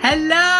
Hello.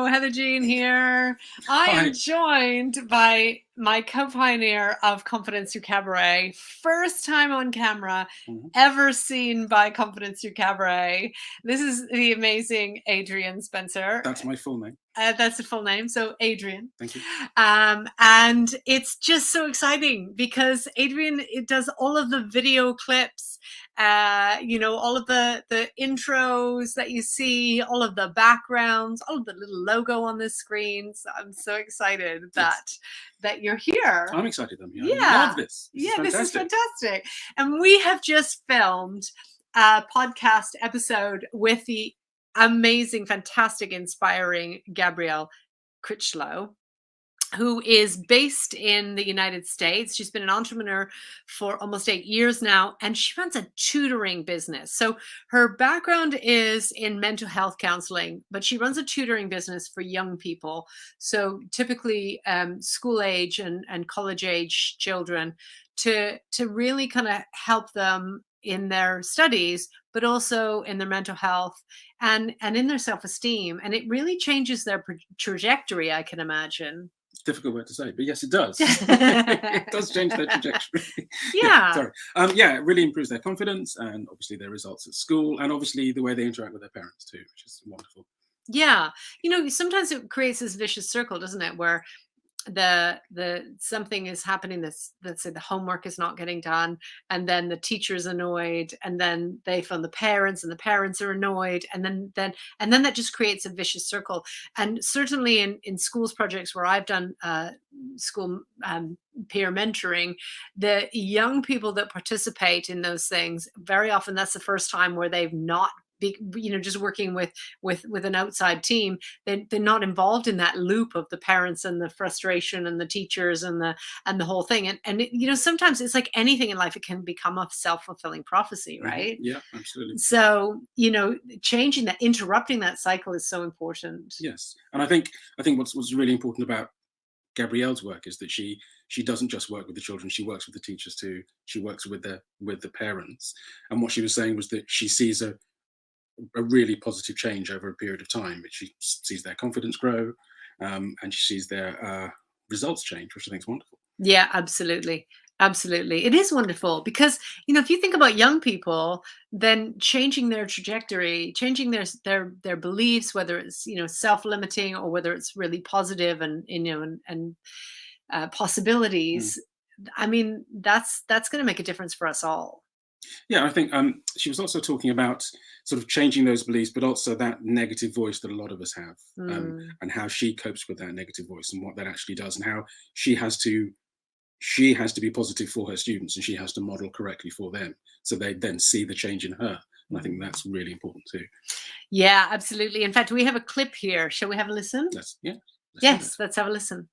Heather Jean here. I am joined by my co-pioneer of Confidence Through Cabaret. First time on camera ever seen by Confidence Through Cabaret. This is the amazing Adrian Spencer. That's my full name. That's the full name. So Adrian. Thank you. And it's just so exciting because Adrian does all of the video clips, all of the intros that you see, all of the backgrounds, all of the little logo on the screen. So I'm so excited that you're here. I'm excited I'm here. I love this. This is fantastic. And we have just filmed a podcast episode with the amazing, fantastic, inspiring Gabrielle Crichlow, who is based in the United States. She's been an entrepreneur for almost 8 years now, and she runs a tutoring business. So her background is in mental health counseling, but she runs a tutoring business for young people. So typically school age and college age children to really kind of help them in their studies, but also in their mental health and in their self-esteem. And it really changes their trajectory, I can imagine. Difficult word to say, but yes, it does. It does change their trajectory. Yeah. It really improves their confidence and obviously their results at school and obviously the way they interact with their parents too, which is wonderful. Yeah. Sometimes it creates this vicious circle, doesn't it? Where the something is happening, let's say the homework is not getting done, and then the teacher's annoyed, and then they phone the parents and the parents are annoyed, and then that just creates a vicious circle. And certainly in schools projects where I've done school peer mentoring, the young people that participate in those things, very often that's the first time where they've not just working with an outside team, they're not involved in that loop of the parents and the frustration and the teachers and the whole thing. And sometimes it's like anything in life, it can become a self-fulfilling prophecy, right? Yeah, absolutely. So, changing that, interrupting that cycle is so important. Yes. And I think what's really important about Gabrielle's work is that she doesn't just work with the children, she works with the teachers too. She works with the parents. And what she was saying was that she sees a really positive change over a period of time. She sees their confidence grow and she sees their results change, which I think is wonderful. Yeah, absolutely. It is wonderful because, if you think about young people, then changing their trajectory, changing their beliefs, whether it's, self-limiting or whether it's really positive and possibilities. I mean, that's going to make a difference for us all. Yeah, I think she was also talking about sort of changing those beliefs, but also that negative voice that a lot of us have, and how she copes with that negative voice and what that actually does, and how she has to be positive for her students, and she has to model correctly for them, so they then see the change in her. And I think that's really important too. Yeah, absolutely. In fact, we have a clip here. Shall we have a listen? Let's have a listen.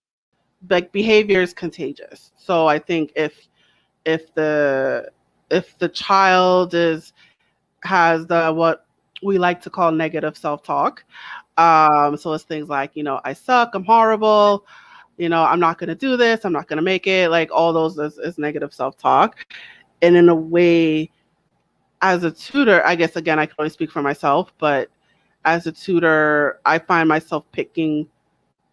Like, behavior is contagious. So I think if the child has what we like to call negative self-talk, so it's things like, I suck, I'm horrible, I'm not going to do this, I'm not going to make it, like all those is negative self-talk. And in a way, as a tutor, I guess, again, I can only speak for myself, but as a tutor, I find myself picking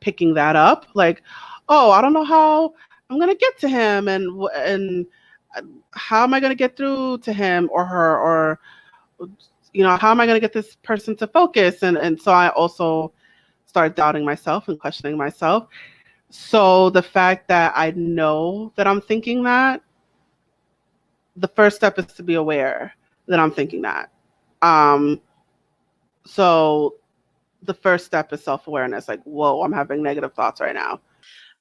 that up, like, oh, I don't know how I'm going to get to him, and how am I going to get through to him or her, or how am I going to get this person to focus? And so I also start doubting myself and questioning myself. So the fact that I know that I'm thinking that, the first step is to be aware that I'm thinking that. So the first step is self-awareness, like, whoa, I'm having negative thoughts right now.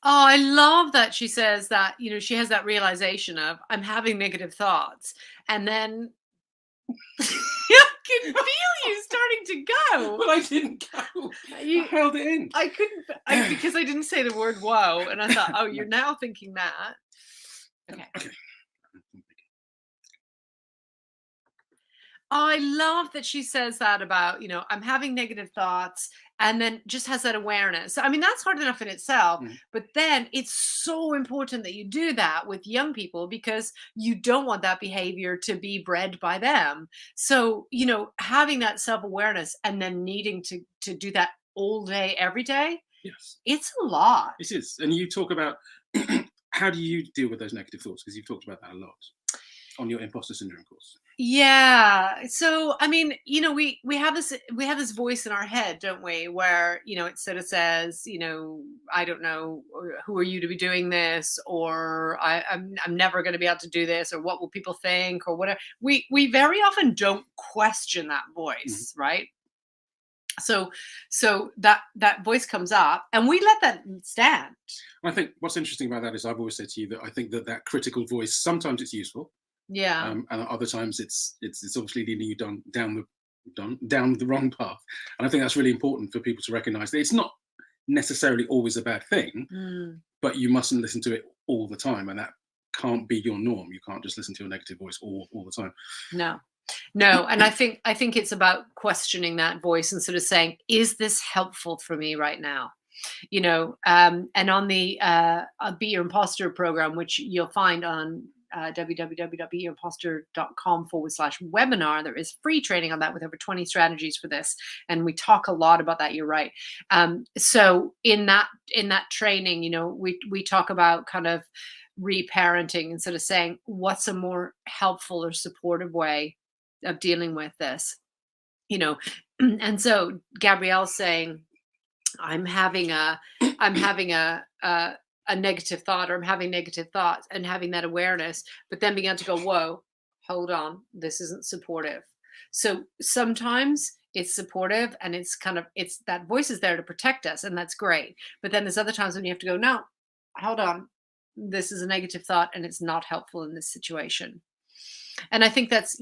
Oh, I love that she says that, she has that realization of, I'm having negative thoughts. And then I can feel you starting to go. But I didn't go. I held it in. I couldn't, because I didn't say the word whoa. And I thought, oh, you're now thinking that. Okay. I love that she says that about, I'm having negative thoughts, and then just has that awareness. I mean, that's hard enough in itself, but then it's so important that you do that with young people, because you don't want that behavior to be bred by them. So, having that self-awareness and then needing to do that all day, every day, Yes, it's a lot. it is. And you talk about how do you deal with those negative thoughts? Because you've talked about that a lot on your imposter syndrome course. Yeah. So, I mean, we have this voice in our head, don't we? Where, it sort of says, I don't know, who are you to be doing this? Or I'm never going to be able to do this, or what will people think, or whatever. We very often don't question that voice, right? So that voice comes up and we let that stand. I think what's interesting about that is I've always said to you that I think that critical voice, sometimes it's useful. Yeah. And other times it's obviously leading you down the wrong path. And I think that's really important for people to recognize that it's not necessarily always a bad thing, but you mustn't listen to it all the time. And that can't be your norm. You can't just listen to your negative voice all the time. No. And I think it's about questioning that voice and sort of saying, is this helpful for me right now? And on the Be Your Imposter program, which you'll find on www.beyourimposter.com/webinar. There is free training on that with over 20 strategies for this. And we talk a lot about that. You're right. So in that training, we talk about kind of reparenting and sort of saying, what's a more helpful or supportive way of dealing with this? And so Gabrielle's saying, I'm having a negative thought, or I'm having negative thoughts, and having that awareness, but then began to go, whoa, hold on, this isn't supportive. So sometimes it's supportive and it's that voice is there to protect us, and that's great. But then there's other times when you have to go, no, hold on, this is a negative thought and it's not helpful in this situation. And I think that's,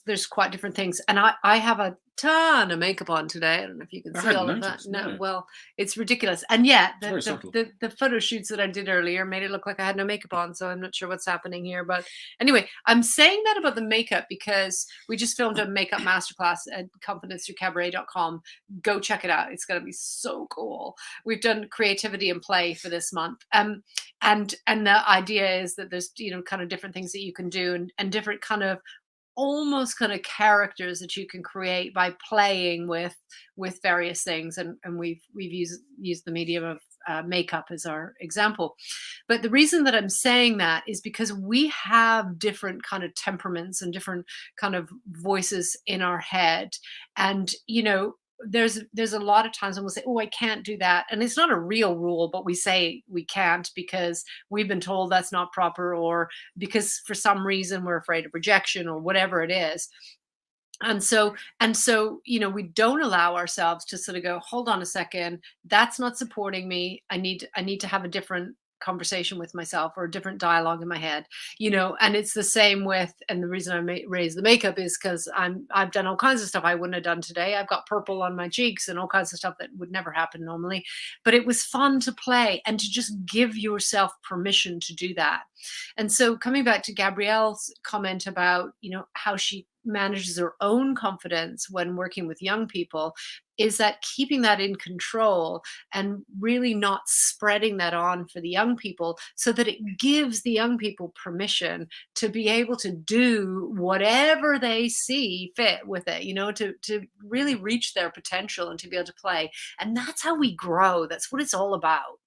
there's quite different things. And I have a ton of makeup on today. I don't know if you can see all of that. No, well, it's ridiculous. And yet the photo shoots that I did earlier made it look like I had no makeup on. So I'm not sure what's happening here. But anyway, I'm saying that about the makeup because we just filmed a makeup masterclass at confidencethroughcabaret.com. Go check it out. It's going to be so cool. We've done creativity and play for this month. And the idea is that there's, kind of different things that you can do and different kind of almost kind of characters that you can create by playing with various things. And we've used the medium of makeup as our example. But the reason that I'm saying that is because we have different kind of temperaments and different kind of voices in our head. And, there's a lot of times when we'll say, oh, I can't do that. And it's not a real rule, but we say we can't because we've been told that's not proper, or because for some reason we're afraid of rejection or whatever it is. And so, we don't allow ourselves to sort of go, hold on a second, that's not supporting me. I need to have a different conversation with myself, or a different dialogue in my head, and it's the same with, and the reason I raise the makeup is because I've done all kinds of stuff I wouldn't have done today. I've got purple on my cheeks and all kinds of stuff that would never happen normally, but it was fun to play and to just give yourself permission to do that. And so coming back to Gabrielle's comment about, how she manages her own confidence when working with young people, is that keeping that in control and really not spreading that on for the young people, so that it gives the young people permission to be able to do whatever they see fit with it, to really reach their potential and to be able to play. And that's how we grow. That's what it's all about.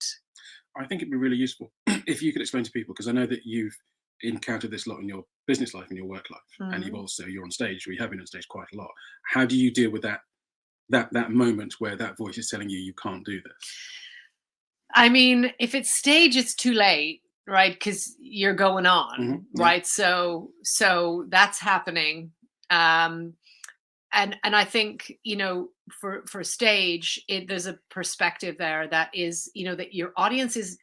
I think it'd be really useful if you could explain to people, because I know that you've encountered this a lot in your business life and your work life, and you're on stage, or you have been on stage quite a lot. How do you deal with that moment where that voice is telling you can't do this? I mean, if it's stage, it's too late, right? Because you're going on, right? So that's happening. And I think, for stage, there's a perspective there that is, that your audience is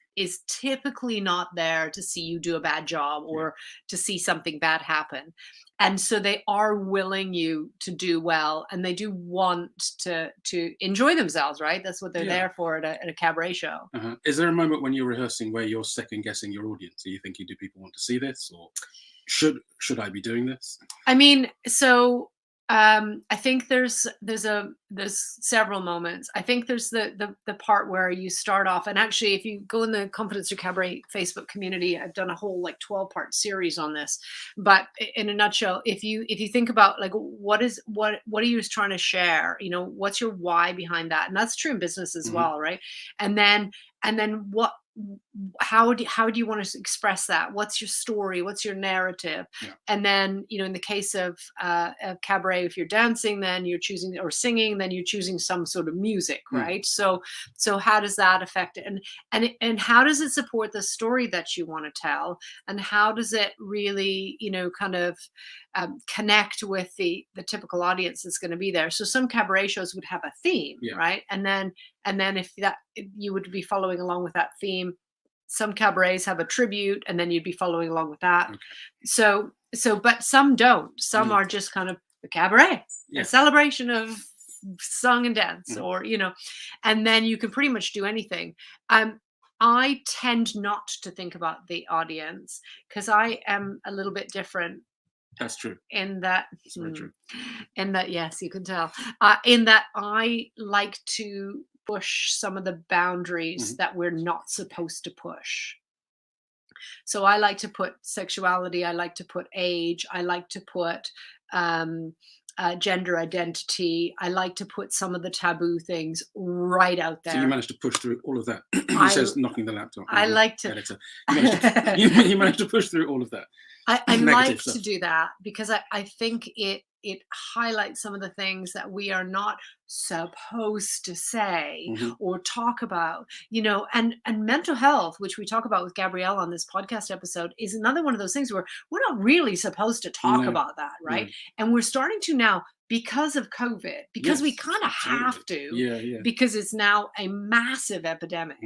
typically not there to see you do a bad job or to see something bad happen. And so they are willing you to do well, and they do want to enjoy themselves, right? That's what they're there for at a cabaret show. Is there a moment when you're rehearsing where you're second guessing your audience? Are you thinking, do people want to see this, or should I be doing this? I mean, so I think there's several moments. I think there's the part where you start off, and actually, if you go in the Confidence Through Cabaret Facebook community, I've done a whole like 12-part series on this. But in a nutshell, if you think about like what are you trying to share? You know, what's your why behind that? And that's true in business as well, right? And then what how do you want to express that? What's your story? What's your narrative? Yeah. And then, you know, in the case of cabaret, if you're dancing, then you're choosing, or singing, then you're choosing some sort of music, right? So how does that affect it? And how does it support the story that you want to tell? And how does it really, you know, kind of connect with the typical audience that's going to be there? So some cabaret shows would have a theme, right? And then if you would be following along with that theme. Some cabarets have a tribute, and then you'd be following along with that. Okay. So, but some don't. Some are just kind of a cabaret, a celebration of song and dance, or, you know, and then you can pretty much do anything. I tend not to think about the audience because I am a little bit different. That's true. In that, that's very true. In that, yes, you can tell. In that, I like to push some of the boundaries that we're not supposed to push. So I like to put sexuality, I like to put age, I like to put gender identity. I like to put some of the taboo things right out there. So you managed to push through all of that. He says knocking the laptop. I like to. Editor. You managed to push through all of that. I like to do that because I think it highlights some of the things that we are not supposed to say or talk about, you know, and mental health, which we talk about with Gabrielle on this podcast episode, is another one of those things where we're not really supposed to talk about that, right? And we're starting to now because of COVID, because we kind of have to, because it's now a massive epidemic.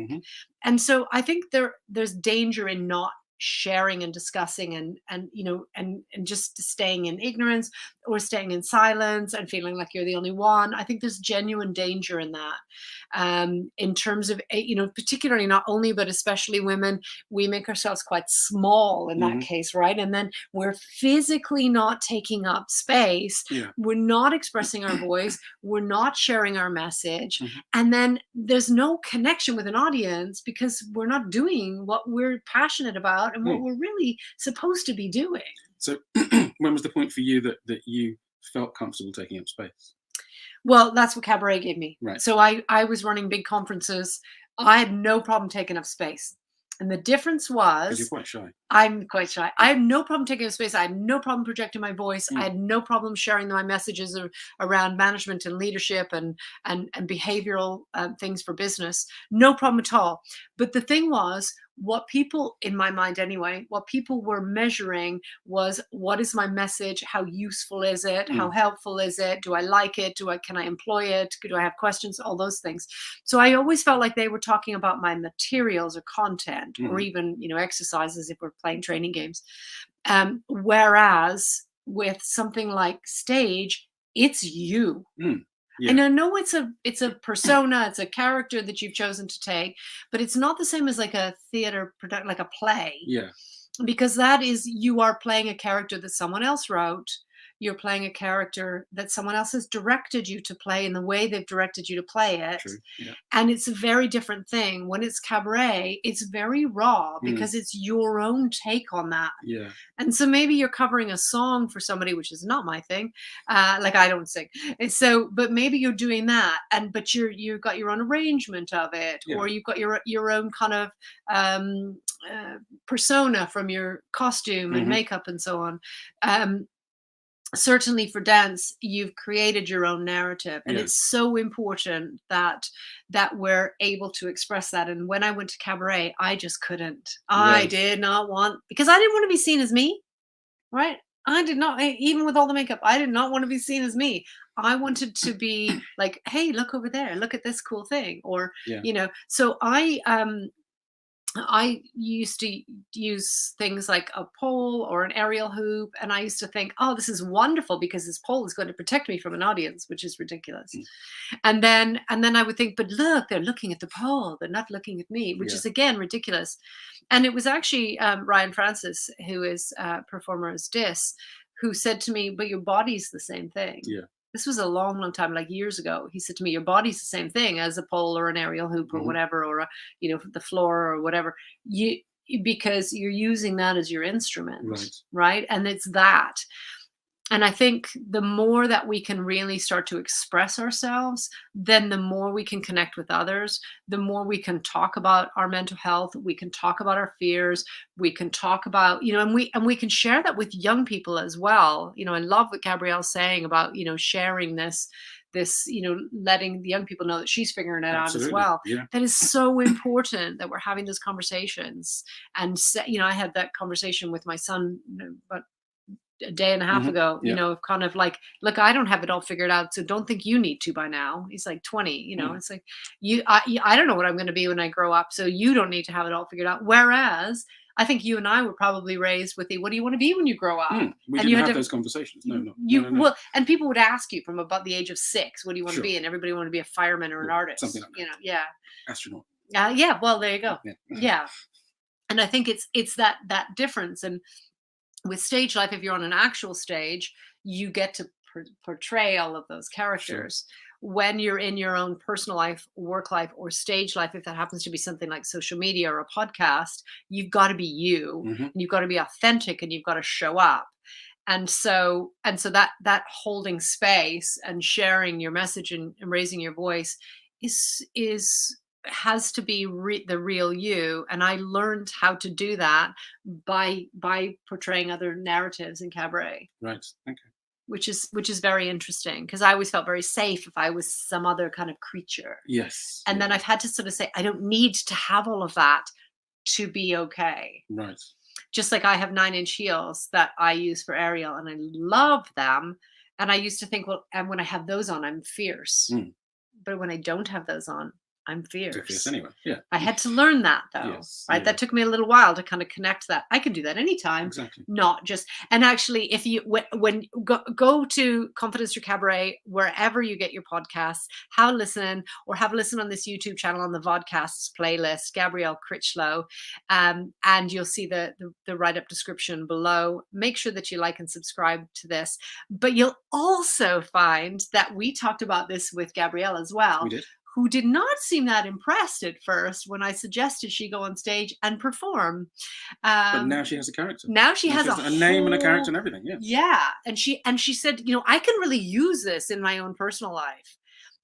And so I think there's danger in not sharing and discussing and you know and just staying in ignorance or staying in silence and feeling like you're the only one. I think there's genuine danger in that, in terms of, you know, particularly not only but especially women. We make ourselves quite small in that case, right? And then we're physically not taking up space, we're not expressing our voice, we're not sharing our message, and then there's no connection with an audience because we're not doing what we're passionate about and what we're really supposed to be doing. So when was the point for you that you felt comfortable taking up space? Well, that's what cabaret gave me. Right. So I was running big conferences. I had no problem taking up space. And the difference was, you're quite shy. I'm quite shy. I have no problem taking up space. I had no problem projecting my voice. I had no problem sharing my messages around management and leadership and behavioral things for business. No problem at all. But the thing was, what people, in my mind anyway, what people were measuring was, what is my message? How useful is it? How helpful is it? Do I like it? Can I employ it? Do I have questions? All those things. So I always felt like they were talking about my materials or content, or even, you know, exercises if we're playing training games. Whereas with something like stage, it's you. Yeah. And I know it's a persona, it's a character that you've chosen to take, but it's not the same as like a theater production, like a play. Yeah. Because that is, you are playing a character that someone else wrote. You're playing a character that someone else has directed you to play in the way they've directed you to play it. True. Yeah. And it's a very different thing. When it's cabaret, it's very raw because it's your own take on that. Yeah. And so maybe you're covering a song for somebody, which is not my thing. Like, I don't sing. And so, but maybe you're doing that, but you've got your own arrangement of it, or you've got your own kind of persona from your costume and makeup and so on. Certainly for dance, you've created your own narrative, and it's so important that we're able to express that. And when I went to cabaret, I just couldn't. I did not want, because I didn't want to be seen as me, right? I did not, even with all the makeup, I did not want to be seen as me. I wanted to be like, hey, look over there, look at this cool thing, or you know. So I used to use things like a pole or an aerial hoop, and I used to think, oh, this is wonderful because this pole is going to protect me from an audience, which is ridiculous. And then I would think, but look, they're looking at the pole, they're not looking at me, which is again ridiculous. And it was actually Ryan Francis, who is a performer as Dis, who said to me, but your body's the same thing. Yeah. This was a long, long time, like years ago. He said to me, your body's the same thing as a pole or an aerial hoop or whatever, or the floor or whatever. Because you're using that as your instrument, right? And it's that. And I think the more that we can really start to express ourselves, then the more we can connect with others, the more we can talk about our mental health, we can talk about our fears, we can talk about, and we can share that with young people as well. I love what Gabrielle's saying about, sharing this, letting the young people know that she's figuring it out as well. Yeah. That is so important, that we're having those conversations. And, I had that conversation with my son about a day and a half ago, of kind of like, look, I don't have it all figured out, so don't think you need to by now. He's like 20, it's like, I don't know what I'm going to be when I grow up, so you don't need to have it all figured out. Whereas I think you and I were probably raised with what do you want to be when you grow up? We didn't have those conversations. No. Well, and people would ask you from about the age of 6, what do you want to be? And everybody wanted to be a fireman or an artist. Something like that. Yeah. Astronaut. Yeah. Well, there you go. Yeah. And I think it's that difference. And with stage life, if you're on an actual stage, you get to portray all of those characters. When you're in your own personal life, work life, or stage life, if that happens to be something like social media or a podcast, you've got to be you, and you've got to be authentic, and you've got to show up. And so that holding space and sharing your message and raising your voice has to be the real you. And I learned how to do that by portraying other narratives in cabaret. Right. Okay. Which is very interesting, because I always felt very safe if I was some other kind of creature. Yes. And then I've had to sort of say, I don't need to have all of that to be okay. Right. Just like I have 9-inch heels that I use for aerial, and I love them. And I used to think, well, and when I have those on, I'm fierce. But when I don't have those on, I'm fierce. You're fierce anyway. Yeah. I had to learn that, though. Yes, right. Yeah. That took me a little while to kind of connect that. I can do that anytime. Exactly. Not just. And actually, if you when go to Confidence Through Cabaret, wherever you get your podcasts, have a listen on this YouTube channel on the Vodcasts playlist, Gabrielle Crichlow, and you'll see the write-up description below. Make sure that you like and subscribe to this. But you'll also find that we talked about this with Gabrielle as well. We did. Who did not seem that impressed at first when I suggested she go on stage and perform. But now she has a character. Now she has a name and a character and everything. Yeah. Yeah, and she said, I can really use this in my own personal life.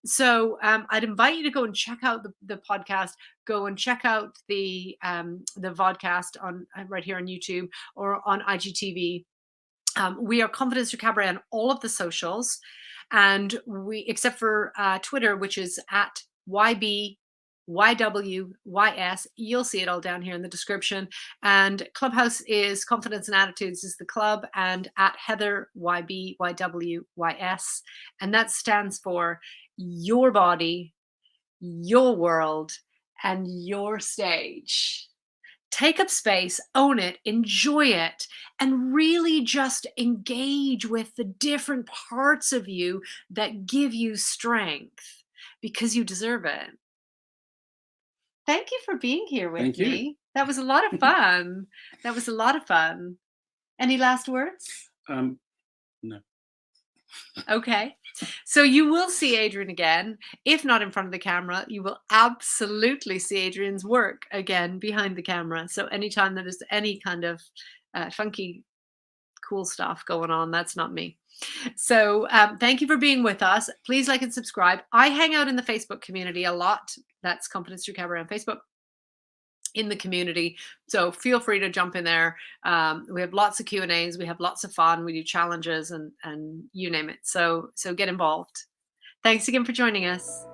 So I'd invite you to go and check out the podcast. Go and check out the Vodcast on right here on YouTube or on IGTV. We are Confidence Through Cabaret on all of the socials. And we, except for Twitter, which is at YBYWYS, you'll see it all down here in the description. And Clubhouse is Confidence and Attitudes is the club, and at Heather YBYWYS. And that stands for your body, your world, and your stage. Take up space, own it, enjoy it, and really just engage with the different parts of you that give you strength, because you deserve it. Thank you for being here with me. That was a lot of fun. Any last words? No. Okay. So you will see Adrian again. If not in front of the camera, you will absolutely see Adrian's work again behind the camera. So anytime there is any kind of funky, cool stuff going on, that's not me. So thank you for being with us. Please like and subscribe. I hang out in the Facebook community a lot. That's Confidence Through Cabaret on Facebook. In the community, so feel free to jump in there. We have lots of Q&As, we have lots of fun, we do challenges and you name it, so get involved. Thanks again for joining us.